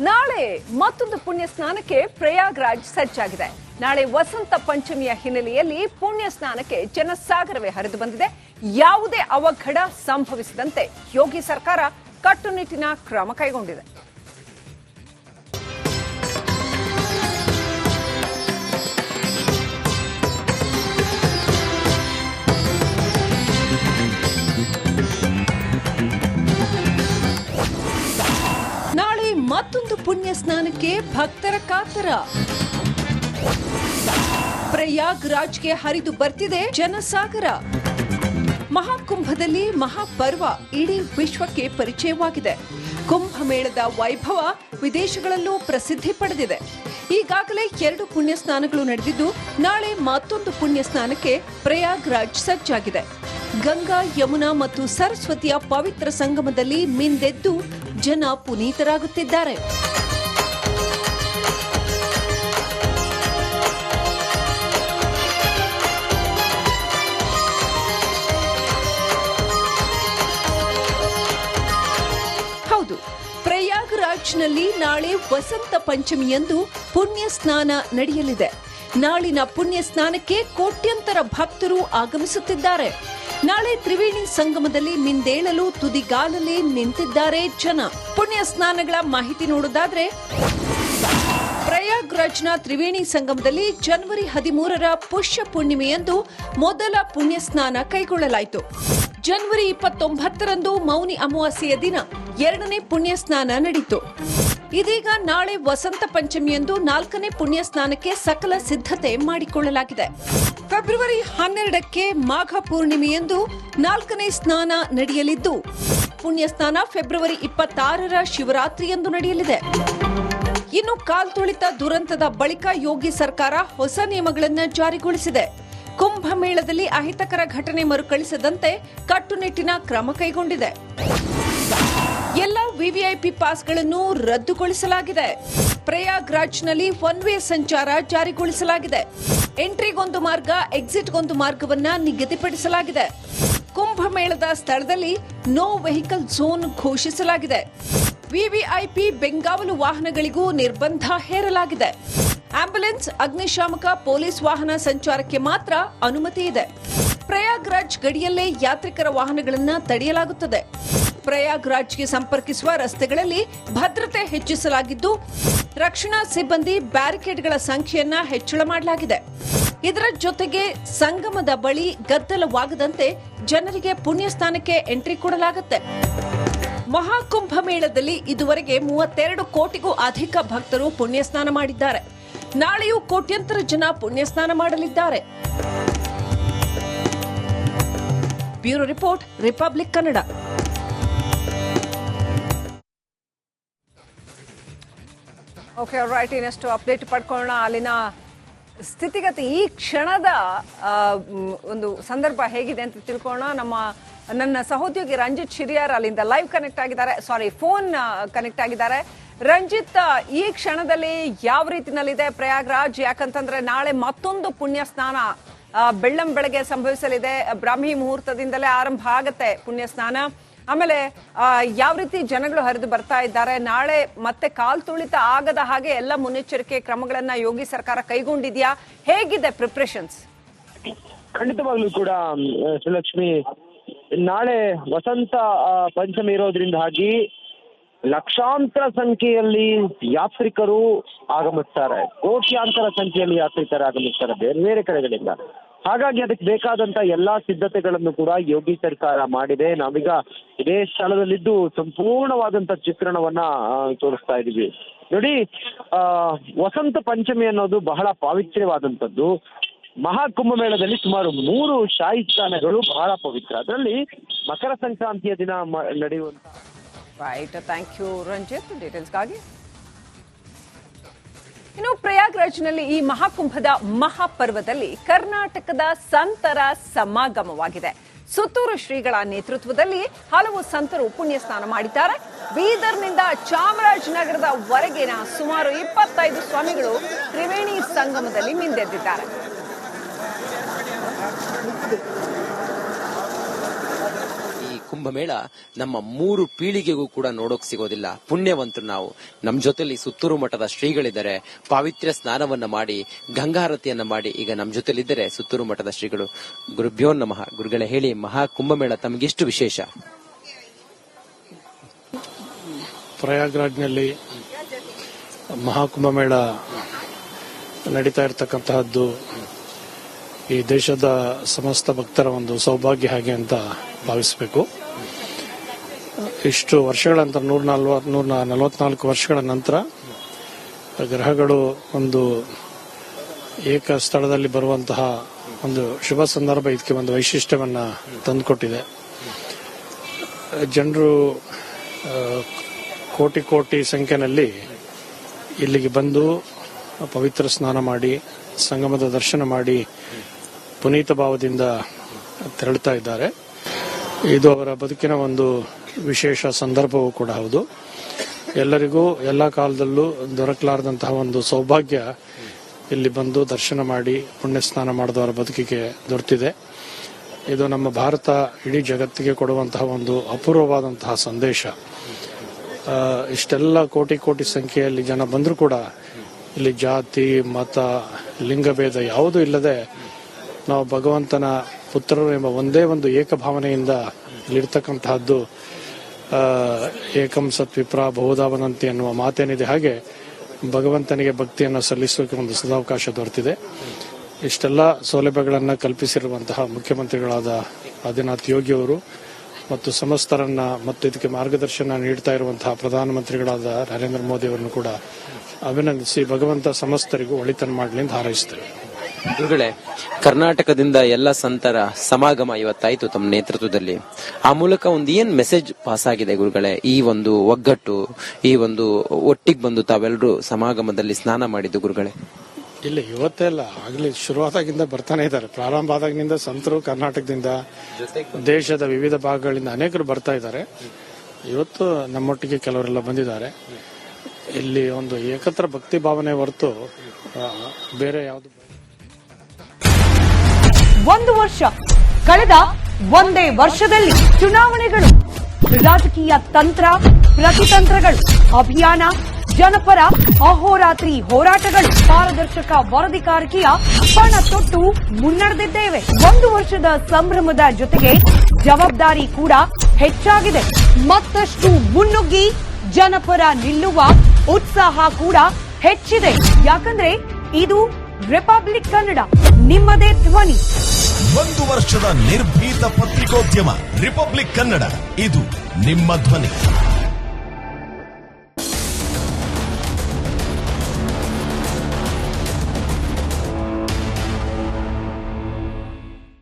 ನಾಳೆ ಮತ್ತೊಂದು ಪುಣ್ಯ ಸ್ನಾನಕ್ಕೆ ಪ್ರಯಾಗ್ರಾಜ್ ಸಜ್ಜಾಗಿದೆ. ನಾಳೆ ವಸಂತ ಪಂಚಮಿಯ ಹಿನ್ನೆಲೆಯಲ್ಲಿ ಪುಣ್ಯ ಸ್ನಾನಕ್ಕೆ ಜನಸಾಗರವೇ ಹರಿದು ಬಂದಿದೆ. ಯಾವುದೇ ಅವಘಡ ಸಂಭವಿಸದಂತೆ ಯೋಗಿ ಸರ್ಕಾರ ಕಟ್ಟುನಿಟ್ಟಿನ ಕ್ರಮ ಕೈಗೊಂಡಿದೆ. ನಾಳೆ ಮತ್ತೊಂದು ಪುಣ್ಯ ಸ್ನಾನಕ್ಕೆ ಭಕ್ತರ ಕಾತರ. ಪ್ರಯಾಗ್ರಾಜ್ಗೆ ಹರಿದು ಬರ್ತಿದೆ ಜನಸಾಗರ. ಮಹಾಕುಂಭದಲ್ಲಿ ಮಹಾಪರ್ವ ಇಡೀ ವಿಶ್ವಕ್ಕೆ ಪರಿಚಯವಾಗಿದೆ. ಕುಂಭಮೇಳದ ವೈಭವ ವಿದೇಶಗಳಲ್ಲೂ ಪ್ರಸಿದ್ಧಿ ಪಡೆದಿದೆ. ಈಗಾಗಲೇ 2 ಪುಣ್ಯ ಸ್ನಾನಗಳು ನಡೆದಿದ್ದು, ನಾಳೆ ಮತ್ತೊಂದು ಪುಣ್ಯ ಸ್ನಾನಕ್ಕೆ ಪ್ರಯಾಗ್ರಾಜ್ ಸಜ್ಜಾಗಿದೆ. ಗಂಗಾ, ಯಮುನಾ ಮತ್ತು ಸರಸ್ವತಿಯ ಪವಿತ್ರ ಸಂಗಮದಲ್ಲಿ ಮಿಂದೆದ್ದು ಜನ ಪುನೀತರಾಗುತ್ತಿದ್ದಾರೆ. ಹೌದು, ಪ್ರಯಾಗ್ರಾಜ್ನಲ್ಲಿ ನಾಳೆ ವಸಂತ ಪಂಚಮಿಯಂದು ಪುಣ್ಯ ಸ್ನಾನ ನಡೆಯಲಿದೆ. ನಾಳಿನ ಪುಣ್ಯ ಸ್ನಾನಕ್ಕೆ ಕೋಟ್ಯಂತರ ಭಕ್ತರು ಆಗಮಿಸುತ್ತಿದ್ದಾರೆ. ನಾಳೆ ತ್ರಿವೇಣಿ ಸಂಗಮದಲ್ಲಿ ಮಿಂದೇಳಲು ತುದಿಗಾಲಲ್ಲಿ ನಿಂತಿದ್ದಾರೆ ಜನ. ಪುಣ್ಯ ಸ್ನಾನಗಳ ಮಾಹಿತಿ ನೋಡೋದಾದ್ರೆ, ಪ್ರಯಾಗ್ರಾಜ್ನ ತ್ರಿವೇಣಿ ಸಂಗಮದಲ್ಲಿ ಜನವರಿ 13ರ ಪುಷ್ಯ ಪೂರ್ಣಿಮೆಯಂದು ಮೊದಲ ಪುಣ್ಯ ಸ್ನಾನ ಕೈಗೊಳ್ಳಲಾಯಿತು. ಜನವರಿ 29ರಂದು ಮೌನಿ ಅಮಾವಾಸ್ಯೆಯ ದಿನ 2ನೇ ಪುಣ್ಯ ಸ್ನಾನ ನಡೆಯಿತು. ಇದೀಗ ನಾಳೆ ವಸಂತ ಪಂಚಮಿಯಂದು 4ನೇ ಪುಣ್ಯ ಸ್ನಾನಕ್ಕೆ ಸಕಲ ಸಿದ್ಧತೆ ಮಾಡಿಕೊಳ್ಳಲಾಗಿದೆ. ಫೆಬ್ರವರಿ 12ಕ್ಕೆ ಮಾಘ ಪೂರ್ಣಿಮೆಯಂದು 4ನೇ ಸ್ನಾನ ನಡೆಯಲಿದ್ದು, ಪುಣ್ಯ ಸ್ನಾನ ಫೆಬ್ರವರಿ 26ರ ಶಿವರಾತ್ರಿಯಂದು ನಡೆಯಲಿದೆ. ಇನ್ನು ಕಾಲ್ತುಳಿತ ದುರಂತದ ಬಳಿಕ ಯೋಗಿ ಸರ್ಕಾರ ಹೊಸ ನಿಯಮಗಳನ್ನು ಜಾರಿಗೊಳಿಸಿದೆ. ಕುಂಭಮೇಳದಲ್ಲಿ ಅಹಿತಕರ ಘಟನೆ ಮರುಕಳಿಸದಂತೆ ಕಟ್ಟುನಿಟ್ಟಿನ ಕ್ರಮ ಕೈಗೊಂಡಿದೆ. ಎಲ್ಲ ವಿವಿಐಪಿ ಪಾಸ್ಗಳನ್ನು ರದ್ದುಗೊಳಿಸಲಾಗಿದೆ. ಪ್ರಯಾಗ್ರಾಜ್ನಲ್ಲಿ ಒನ್ ವೇ ಸಂಚಾರ ಜಾರಿಗೊಳಿಸಲಾಗಿದೆ. ಎಂಟ್ರಿಗೊಂದು ಮಾರ್ಗ, ಎಕ್ಸಿಟ್ಗೊಂದು ಮಾರ್ಗವನ್ನ ನಿಗದಿಪಡಿಸಲಾಗಿದೆ. ಕುಂಭಮೇಳದ ಸ್ಥಳದಲ್ಲಿ ನೋ ವೆಹಿಕಲ್ ಝೋನ್ ಘೋಷಿಸಲಾಗಿದೆ. ವಿವಿಐಪಿ ಬೆಂಗಾವಲು ವಾಹನಗಳಿಗೂ ನಿರ್ಬಂಧ ಹೇರಲಾಗಿದೆ. ಆಂಬ್ಯುಲೆನ್ಸ್, ಅಗ್ನಿಶಾಮಕ, ಪೊಲೀಸ್ ವಾಹನ ಸಂಚಾರಕ್ಕೆ ಮಾತ್ರ ಅನುಮತಿ ಇದೆ. ಪ್ರಯಾಗ್ರಾಜ್ ಗಡಿಯಲ್ಲೇ ಯಾತ್ರಿಕರ ವಾಹನಗಳನ್ನು ತಡೆಯಲಾಗುತ್ತದೆ. ಪ್ರಯಾಗ್ರಾಜ್ಗೆ ಸಂಪರ್ಕಿಸುವ ರಸ್ತೆಗಳಲ್ಲಿ ಭದ್ರತೆ ಹೆಚ್ಚಿಸಲಾಗಿದ್ದು, ರಕ್ಷಣಾ ಸಿಬ್ಬಂದಿ ಬ್ಯಾರಿಕೇಡ್ಗಳ ಸಂಖ್ಯೆಯನ್ನ ಹೆಚ್ಚಳ ಮಾಡಲಾಗಿದೆ. ಇದರ ಜೊತೆಗೆ ಸಂಗಮದ ಬಳಿ ಗದ್ದಲವಾಗದಂತೆ ಜನರಿಗೆ ಪುಣ್ಯ ಸ್ನಾನಕ್ಕೆ ಎಂಟ್ರಿ ಕೊಡಲಾಗುತ್ತೆ. ಮಹಾಕುಂಭ ಮೇಳದಲ್ಲಿ ಇದುವರೆಗೆ 32 ಕೋಟಿಗೂ ಅಧಿಕ ಭಕ್ತರು ಪುಣ್ಯ ಸ್ನಾನ ಮಾಡಿದ್ದಾರೆ. ನಾಳೆಯೂ ಕೋಟ್ಯಂತರ ಜನ ಪುಣ್ಯ ಸ್ನಾನ ಮಾಡಲಿದ್ದಾರೆ. Bureau report, republic Kannada. Okay, right. ಇನ್ನಷ್ಟು ಅಪ್ಡೇಟ್ ಪಡ್ಕೊಳ್ಳೋಣ. ಅಲ್ಲಿನ ಸ್ಥಿತಿಗತಿ, ಈ ಕ್ಷಣದ ಒಂದು ಸಂದರ್ಭ ಹೇಗಿದೆ ಅಂತ ತಿಳ್ಕೊಳ್ಳೋಣ. ನನ್ನ ಸಹೋದ್ಯೋಗಿ ರಂಜಿತ್ ಶಿರಿಯಾರ್ ಅಲ್ಲಿಂದ ಲೈವ್ ಕನೆಕ್ಟ್ ಆಗಿದ್ದಾರೆ, ಫೋನ್ ಕನೆಕ್ಟ್ ಆಗಿದ್ದಾರೆ. ರಂಜಿತ್, ಈ ಕ್ಷಣದಲ್ಲಿ ಯಾವ ರೀತಿನಲ್ಲಿದೆ ಪ್ರಯಾಗ್ರಾಜ್? ಯಾಕಂತಂದ್ರೆ ನಾಳೆ ಮತ್ತೊಂದು ಪುಣ್ಯ ಸ್ನಾನ ಬೆಳ್ಳಂ ಬೆಳಗ್ಗೆ ಸಂಭವಿಸಲಿದೆ. ಬ್ರಾಹ್ಮಿ ಮುಹೂರ್ತದಿಂದಲೇ ಆರಂಭ ಆಗತ್ತೆ ಪುಣ್ಯ ಸ್ನಾನ. ಆಮೇಲೆ ಯಾವ ರೀತಿ ಜನಗಳು ಹರಿದು ಬರ್ತಾ ಇದ್ದಾರೆ? ನಾಳೆ ಮತ್ತೆ ಕಾಲ್ ತುಳಿತ ಆಗದ ಹಾಗೆ ಎಲ್ಲ ಮುನ್ನೆಚ್ಚರಿಕೆ ಕ್ರಮಗಳನ್ನ ಯೋಗಿ ಸರ್ಕಾರ ಕೈಗೊಂಡಿದ್ಯಾ? ಹೇಗಿದೆ ಪ್ರಿಪರೇಷನ್ಸ್? ಖಂಡಿತವಾಗ್ಲೂ ಕೂಡ ಶ್ರೀಲಕ್ಷ್ಮಿ, ನಾಳೆ ವಸಂತ ಪಂಚಮಿ ಇರೋದ್ರಿಂದಾಗಿ ಲಕ್ಷಾಂತರ ಸಂಖ್ಯೆಯಲ್ಲಿ ಯಾತ್ರಿಕರು ಆಗಮಿಸ್ತಾರೆ. ಕೋಟ್ಯಾಂತರ ಸಂಖ್ಯೆಯಲ್ಲಿ ಯಾತ್ರಿಕರು ಆಗಮಿಸ್ತಾರೆ ಬೇರೆ ಬೇರೆ ಕಡೆಗಳಿಂದ. ಹಾಗಾಗಿ ಅದಕ್ಕೆ ಬೇಕಾದಂತ ಎಲ್ಲಾ ಸಿದ್ಧತೆಗಳನ್ನು ಕೂಡ ಯೋಗಿ ಸರ್ಕಾರ ಮಾಡಿದೆ. ನಾವೀಗ ಇದೇ ಸ್ಥಳದಲ್ಲಿದ್ದು ಸಂಪೂರ್ಣವಾದಂತ ಚಿತ್ರಣವನ್ನ ತೋರಿಸ್ತಾ ಇದೀವಿ. ನೋಡಿ, ವಸಂತ ಪಂಚಮಿ ಅನ್ನೋದು ಬಹಳ ಪಾವಿತ್ರ್ಯವಾದಂಥದ್ದು. ಮಹಾಕುಂಭಮೇಳದಲ್ಲಿ ಸುಮಾರು 3 ಶಾಹಿ ಸ್ನಾನಗಳು ಬಹಳ ಪವಿತ್ರ. ಅದರಲ್ಲಿ ಮಕರ ಸಂಕ್ರಾಂತಿಯ ದಿನ ನಡೆಯುವಂತ. ರೈಟ್, ಥ್ಯಾಂಕ್ ಯು ರಂಜಿತ್ ಡೀಟೇಲ್ಸ್ಗಾಗಿ. ಇನ್ನು ಪ್ರಯಾಗ್ರಾಜ್ನಲ್ಲಿ ಈ ಮಹಾಕುಂಭದ ಮಹಾಪರ್ವದಲ್ಲಿ ಕರ್ನಾಟಕದ ಸಂತರ ಸಮಾಗಮವಾಗಿದೆ. ಸುತ್ತೂರು ಶ್ರೀಗಳ ನೇತೃತ್ವದಲ್ಲಿ ಹಲವು ಸಂತರು ಪುಣ್ಯ ಸ್ನಾನ ಮಾಡಿದ್ದಾರೆ. ಬೀದರ್ನಿಂದ ಚಾಮರಾಜನಗರದವರೆಗಿನ ಸುಮಾರು 25 ಸ್ವಾಮಿಗಳು ತ್ರಿವೇಣಿ ಸಂಗಮದಲ್ಲಿ ಮಿಂದೆದ್ದಿದ್ದಾರೆ. ಈ ಕುಂಭಮೇಳ ನಮ್ಮ 3 ಪೀಳಿಗೆಗೂ ಕೂಡ ನೋಡೋಕ್ ಸಿಗೋದಿಲ್ಲ. ಪುಣ್ಯವಂತರು ನಾವು. ನಮ್ ಜೊತೆಲಿ ಸುತ್ತೂರು ಮಠದ ಶ್ರೀಗಳಿದ್ದಾರೆ. ಪಾವಿತ್ರ್ಯ ಸ್ನಾನವನ್ನ ಮಾಡಿ ಗಂಗಾರತಿಯನ್ನ ಮಾಡಿ ಈಗ ನಮ್ ಜೊತೆಲಿದ್ದಾರೆ ಸುತ್ತೂರು ಮಠದ ಶ್ರೀಗಳು. ಗುರುಭ್ಯೋ ನಮಃ. ಗುರುಗಳೇ ಹೇಳಿ, ಮಹಾ ಕುಂಭಮೇಳ ತಮಗೆಷ್ಟು ವಿಶೇಷ? ಪ್ರಯಾಗ್ರಾಜ್ನಲ್ಲಿ ಮಹಾಕುಂಭಮೇಳ ನಡೀತಾ ಇರತಕ್ಕಂತಹದ್ದು ಈ ದೇಶದ ಸಮಸ್ತ ಭಕ್ತರ ಒಂದು ಸೌಭಾಗ್ಯ ಹಾಗೆ ಅಂತ ಭಾವಿಸಬೇಕು. ಇಷ್ಟು ವರ್ಷಗಳ ನಂತರ 144 ವರ್ಷಗಳ ನಂತರ ಗ್ರಹಗಳು ಒಂದು ಏಕ ಸ್ಥಳದಲ್ಲಿ ಬರುವಂತಹ ಒಂದು ಶುಭ ಸಂದರ್ಭ ಇದಕ್ಕೆ ಒಂದು ವೈಶಿಷ್ಟ್ಯವನ್ನ ತಂದುಕೊಟ್ಟಿದೆ. ಜನರು ಕೋಟಿ ಸಂಖ್ಯೆಯಲ್ಲಿ ಇಲ್ಲಿಗೆ ಬಂದು ಪವಿತ್ರ ಸ್ನಾನ ಮಾಡಿ ಸಂಗಮದ ದರ್ಶನ ಮಾಡಿ ಪುನೀತ ಭಾವದಿಂದ ತೆರಳುತ್ತಾ ಇದ್ದಾರೆ. ಇದು ಅವರ ಬದುಕಿನ ಒಂದು ವಿಶೇಷ ಸಂದರ್ಭವೂ ಕೂಡ ಹೌದು. ಎಲ್ಲರಿಗೂ ಎಲ್ಲ ಕಾಲದಲ್ಲೂ ದೊರಕಲಾರದಂತಹ ಒಂದು ಸೌಭಾಗ್ಯ ಇಲ್ಲಿ ಬಂದು ದರ್ಶನ ಮಾಡಿ ಪುಣ್ಯ ಸ್ನಾನ ಮಾಡಿದವರ ಬದುಕಿಗೆ ದೊರೆತಿದೆ. ಇದು ನಮ್ಮ ಭಾರತ ಇಡೀ ಜಗತ್ತಿಗೆ ಕೊಡುವಂತಹ ಒಂದು ಅಪೂರ್ವವಾದಂತಹ ಸಂದೇಶ. ಇಷ್ಟೆಲ್ಲ ಕೋಟಿ ಸಂಖ್ಯೆಯಲ್ಲಿ ಜನ ಬಂದರೂ ಕೂಡ ಇಲ್ಲಿ ಜಾತಿ ಮತ ಲಿಂಗಭೇದ ಯಾವುದೂ ಇಲ್ಲದೆ ನಾವು ಭಗವಂತನ ಪುತ್ರರು ಎಂಬ ಒಂದೇ ಒಂದು ಏಕಭಾವನೆಯಿಂದ ಇಲ್ಲಿರ್ತಕ್ಕಂತಹದ್ದು ಏಕಂ ಸತ್ ವಿಪ್ರ ಬಹುಧಾವನಂತಿ ಎನ್ನುವ ಮಾತೇನಿದೆ. ಹಾಗೆ ಭಗವಂತನಿಗೆ ಭಕ್ತಿಯನ್ನು ಸಲ್ಲಿಸೋಕೆ ಒಂದು ಸದಾವಕಾಶ ದೊರೆತಿದೆ. ಇಷ್ಟೆಲ್ಲ ಸೌಲಭ್ಯಗಳನ್ನು ಕಲ್ಪಿಸಿರುವಂತಹ ಮುಖ್ಯಮಂತ್ರಿಗಳಾದ ಆದಿನಾಥ್ ಯೋಗಿ ಅವರು ಮತ್ತು ಸಮಸ್ತರನ್ನ ಮತ್ತು ಇದಕ್ಕೆ ಮಾರ್ಗದರ್ಶನ ನೀಡ್ತಾ ಇರುವಂತಹ ಪ್ರಧಾನಮಂತ್ರಿಗಳಾದ ನರೇಂದ್ರ ಮೋದಿ ಅವರನ್ನು ಕೂಡ ಅಭಿನಂದಿಸಿ ಭಗವಂತ ಸಮಸ್ತರಿಗೂ ಒಳಿತನ್ನು ಮಾಡಲಿ ಅಂತ ಹಾರೈಸುತ್ತೇವೆ. ಗುರುಗಳೇ, ಕರ್ನಾಟಕದಿಂದ ಎಲ್ಲ ಸಂತರ ಸಮಾಗಮ ಇವತ್ತಾಯ್ತು ತಮ್ಮ ನೇತೃತ್ವದಲ್ಲಿ. ಆ ಮೂಲಕ ಒಂದು ಏನ್ ಮೆಸೇಜ್ ಪಾಸ್ ಆಗಿದೆ ಗುರುಗಳೇ? ಈ ಒಂದು ಒಗ್ಗಟ್ಟು, ಈ ಒಂದು ಒಟ್ಟಿಗೆ ಬಂದು ತಾವೆಲ್ಲರೂ ಸಮಾಗಮದಲ್ಲಿ ಸ್ನಾನ ಮಾಡಿದ್ದು ಗುರುಗಳೇ. ಇಲ್ಲ, ಇವತ್ತೇ ಅಲ್ಲ, ಆಗ್ಲಿ ಶುರುವಾದಾಗಿಂದ ಬರ್ತಾನೆ ಇದ್ದಾರೆ. ಪ್ರಾರಂಭ ಆದಾಗಿನಿಂದ ಸಂತರು ಕರ್ನಾಟಕದಿಂದ ದೇಶದ ವಿವಿಧ ಭಾಗಗಳಿಂದ ಅನೇಕರು ಬರ್ತಾ ಇದ್ದಾರೆ. ಇವತ್ತು ನಮ್ಮೊಟ್ಟಿಗೆ ಕೆಲವರೆಲ್ಲ ಬಂದಿದ್ದಾರೆ. ಇಲ್ಲಿ ಒಂದು ಏಕತ್ರ ಭಕ್ತಿ ಭಾವನೆ ಹೊರತು ಬೇರೆ ಯಾವುದು. 1 ವರ್ಷ ಕಳೆದ ಒಂದೇ ವರ್ಷದಲ್ಲಿ ಚುನಾವಣೆಗಳು, ರಾಜಕೀಯ ತಂತ್ರ ಪ್ರತಿತಂತ್ರಗಳು, ಅಭಿಯಾನ, ಜನಪರ ಅಹೋರಾತ್ರಿ ಹೋರಾಟಗಳು, ಪಾರದರ್ಶಕ ವರದಿಗಾರಿಕೆಯ ಪಣ ತೊಟ್ಟು ಮುನ್ನಡೆದಿದ್ದೇವೆ. 1 ವರ್ಷದ ಸಂಭ್ರಮದ ಜೊತೆಗೆ ಜವಾಬ್ದಾರಿ ಕೂಡ ಹೆಚ್ಚಾಗಿದೆ. ಮತ್ತಷ್ಟು ಮುನ್ನುಗ್ಗಿ ಜನಪರ ನಿಲ್ಲುವ ಉತ್ಸಾಹ ಕೂಡ ಹೆಚ್ಚಿದೆ. ಯಾಕಂದ್ರೆ ಇದು ರಿಪಬ್ಲಿಕ್ ಕನ್ನಡ, ನಿಮ್ಮದೇ ಧ್ವನಿ. 1 ವರ್ಷದ ನಿರ್ಭೀತ ಪತ್ರಿಕೋದ್ಯಮ ರಿಪಬ್ಲಿಕ್ ಕನ್ನಡ, ಇದು ನಿಮ್ಮ ಧ್ವನಿ.